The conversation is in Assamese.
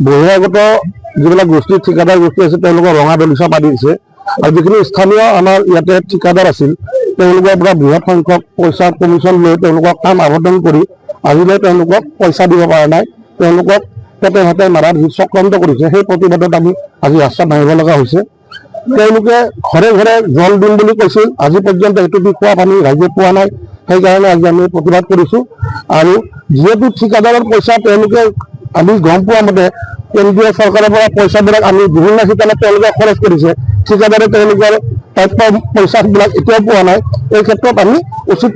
বহিৰাগত যিবিলাক গোষ্ঠী ঠিকাদাৰ গোষ্ঠী আছে তেওঁলোকৰ ৰঙা দলিচা পাতি দিছে আৰু যিখিনি স্থানীয় আমাৰ ইয়াতে ঠিকাদাৰ আছিল তেওঁলোকৰ পৰা বৃহৎ সংখ্যক পইচা কমিশ্যন লৈ তেওঁলোকক কাম আবদ্ধন কৰি আজিলৈ তেওঁলোকক পইচা দিব পৰা নাই। তেওঁলোকক পেটে ভাতে মাৰাৰ যি চক্ৰান্ত কৰিছে সেই প্ৰতিবাদত আমি আজি ৰাস্তাত নামিব লগা হৈছে। তেওঁলোকে ঘৰে ঘৰে জল দিম বুলি কৈছিল, আজি পৰ্যন্ত এইটো দি খোৱা পানী ৰাইজে পোৱা নাই। সেইকাৰণে আজি আমি প্ৰতিবাদ কৰিছোঁ। আৰু যিহেতু ঠিকাদাৰৰ পইচা তেওঁলোকে আমি গম পোৱা মতে কেন্দ্ৰীয় চৰকাৰৰ পৰা পইচাবিলাক আমি বিভিন্ন ঠিকানত তেওঁলোকে খৰচ কৰিছে, ঠিকাদাৰে তেওঁলোকৰ প্ৰাপ্য পইচাবিলাক এতিয়াও পোৱা নাই। এই ক্ষেত্ৰত আমি উচিত